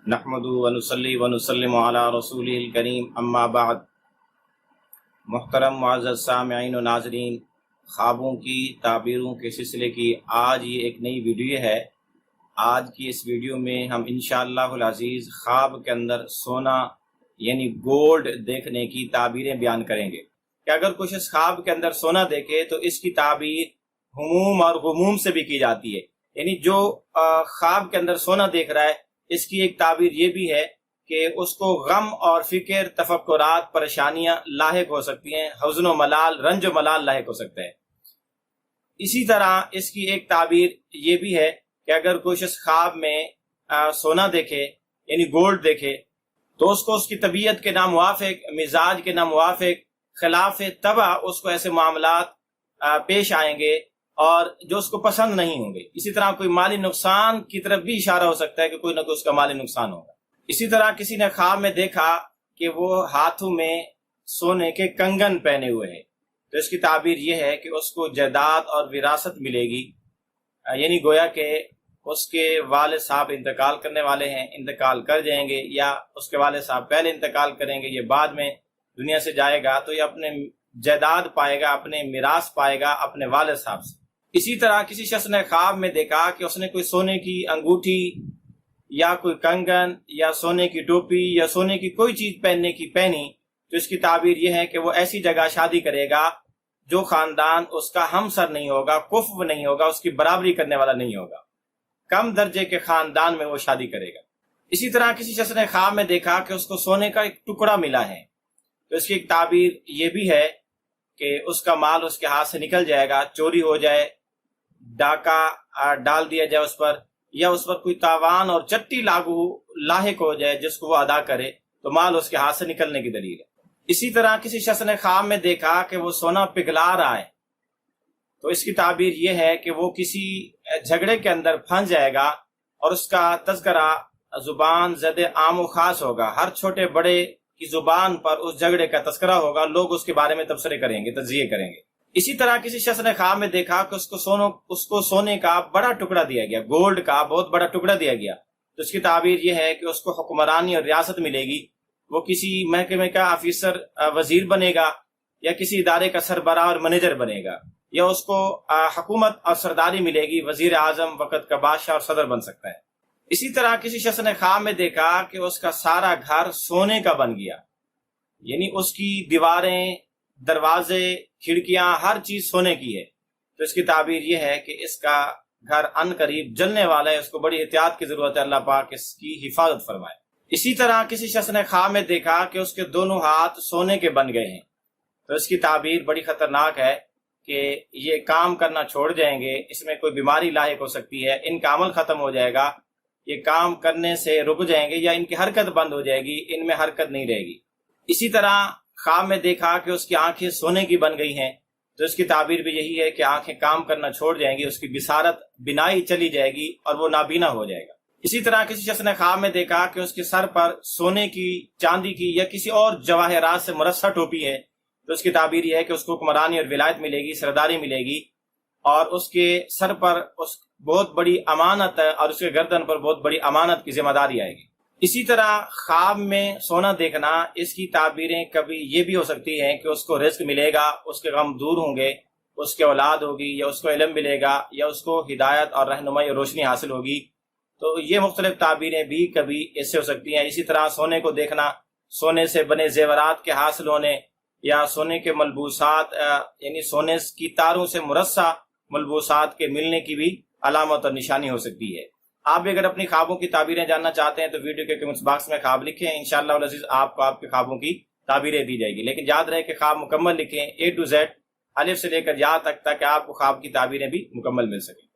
नहमदु व नुसल्ली व नुसल्लिमु अला रसूलिल करीम अम्मा बाद। मुहतरम मुअज़्ज़ज़ सामिईन व नाज़रीन, ख्वाबों की ताबीरों के सिलसिले की आज ये एक नई वीडियो है। आज की इस वीडियो में हम इंशाअल्लाहुल अज़ीज़ ख्वाब के अंदर सोना यानी गोल्ड देखने की ताबीरें बयान करेंगे कि अगर कुछ इस ख्वाब के अंदर सोना देखे तो इसकी ताबीर हुमूम और गुमूम से भी की जाती है। यानी जो ख्वाब के अंदर सोना देख रहा है इसकी एक ताबीर ये भी है कि उसको गम और फिक्र, तफक्कुरात, परेशानियां लाहिक हो सकती हैं, हज़्न व मलाल, रंज व मलाल लाहिक हो सकता है। इसी तरह इसकी एक ताबीर ये भी है कि अगर कोई इस ख्वाब में सोना देखे यानी गोल्ड देखे तो उसको उसकी तबीयत के नामुवाफिक, मिजाज के नामुवाफिक, खिलाफ तबा उसको ऐसे मामलात पेश आएंगे और जो उसको पसंद नहीं होंगे। इसी तरह कोई माली नुकसान की तरफ भी इशारा हो सकता है कि कोई ना कोई उसका माली नुकसान होगा। इसी तरह किसी ने ख्वाब में देखा कि वो हाथों में सोने के कंगन पहने हुए है तो इसकी ताबीर यह है कि उसको जायदाद और विरासत मिलेगी। यानी गोया के उसके वालिद साहब इंतकाल करने वाले हैं, इंतकाल कर जाएंगे, या उसके वालिद साहब पहले इंतकाल करेंगे, ये बाद में दुनिया से जाएगा तो ये अपने जायदाद पाएगा, अपने मिरास पाएगा अपने वालिद साहब से। इसी तरह किसी शख्स ने ख्वाब में देखा कि उसने कोई सोने की अंगूठी या कोई कंगन या सोने की टोपी या सोने की कोई चीज पहनी तो इसकी ताबीर यह है कि वो ऐसी जगह शादी करेगा जो खानदान उसका हमसर नहीं होगा, कुफ्व नहीं होगा, उसकी बराबरी करने वाला नहीं होगा, कम दर्जे के खानदान में वो शादी करेगा। इसी तरह किसी शख्स ने ख्वाब में देखा कि उसको सोने का एक टुकड़ा मिला है तो इसकी एक ताबीर ये भी है कि उसका माल उसके हाथ से निकल जाएगा, चोरी हो जाए, डाका डाल दिया जाए उस पर, या उस पर कोई तावान और चट्टी लाहिक हो जाए जिसको वो अदा करे तो माल उसके हाथ से निकलने की दलील है। इसी तरह किसी शख्स ने ख्वाब में देखा कि वो सोना पिघला रहा है तो इसकी ताबीर ये है कि वो किसी झगड़े के अंदर फंस जाएगा और उसका तज़किरा जुबान ज़द आम खास होगा। हर छोटे बड़े की जुबान पर उस झगड़े का तज़किरा होगा, लोग उसके बारे में तबसरे करेंगे, तज़किये करेंगे। इसी तरह किसी शख्स ने ख्वाब में देखा कि उसको सोने का बड़ा टुकड़ा दिया गया, गोल्ड का बहुत बड़ा टुकड़ा दिया गया तो इसकी ताबीर यह है कि उसको हुक्मरानी और रियासत मिलेगी, वो किसी महकमे का ऑफिसर वजीर बनेगा, या किसी इदारे का सरबराह और मैनेजर बनेगा, या उसको हुकूमत और सरदारी मिलेगी, वजीर आजम, वक़्त का बादशाह और सदर बन सकता है। इसी तरह किसी शख्स ने ख्वाब में देखा कि उसका सारा घर सोने का बन गया, यानी उसकी दीवारें, दरवाजे, खिड़कियां, हर चीज सोने की है तो इसकी ताबीर यह है कि इसका घर अन करीब जलने वाला है, उसको बड़ी एहतियात की जरूरत है, अल्लाह पाक इसकी हिफाजत फरमाए। इसी तरह किसी शख्स ने ख्वाब में देखा कि उसके दोनों हाथ सोने के बन गए हैं तो इसकी ताबीर बड़ी खतरनाक है कि ये काम करना छोड़ जाएंगे, इसमें कोई बीमारी लाहिक हो सकती है, इनका अमल खत्म हो जाएगा, ये काम करने से रुक जाएंगे या इनकी हरकत बंद हो जाएगी, इनमें हरकत नहीं रहेगी। इसी तरह ख्वाब में देखा कि उसकी आंखें सोने की बन गई हैं तो इसकी ताबीर भी यही है कि आंखें काम करना छोड़ जाएंगी, उसकी बिसारत, बिनाई चली जाएगी और वो नाबीना हो जाएगा। इसी तरह किसी शख्स ने ख्वाब में देखा कि उसके सर पर सोने की, चांदी की या किसी और जवाहरात से मुरस्सा टोपी है तो उसकी ताबीर यह है कि उसको हुक्मरानी और विलायत मिलेगी, सरदारी मिलेगी और उसके सर पर उस बहुत बड़ी अमानत है और उसके गर्दन पर बहुत बड़ी अमानत की जिम्मेदारी आएगी। इसी तरह ख्वाब में सोना देखना, इसकी ताबीरें कभी ये भी हो सकती हैं कि उसको रिस्क मिलेगा, उसके गम दूर होंगे, उसके औलाद होगी, या उसको इल्म मिलेगा, या उसको हिदायत और रहनुमाई और रोशनी हासिल होगी। तो ये मुख्तलिफ ताबीरें भी कभी इससे हो सकती हैं। इसी तरह सोने को देखना, सोने से बने जेवरात के हासिल होने, या सोने के मलबूसात यानी सोने की तारों से मुरस्सा मलबूसात के मिलने की भी अलामत और निशानी हो सकती है। आप भी अगर अपनी ख्वाबों की ताबीरें जानना चाहते हैं तो वीडियो के कमेंट्स बॉक्स में ख्वाब लिखें, इंशाअल्लाह अज़ीज़ आपको आपके ख्वाबों की ताबीरें दी जाएगी। लेकिन याद रहे कि ख्वाब मुकम्मल लिखें, A to Z, अलिफ से लेकर या तक, ताकि आपको ख्वाब की ताबीरें भी मुकम्मल मिल सकें।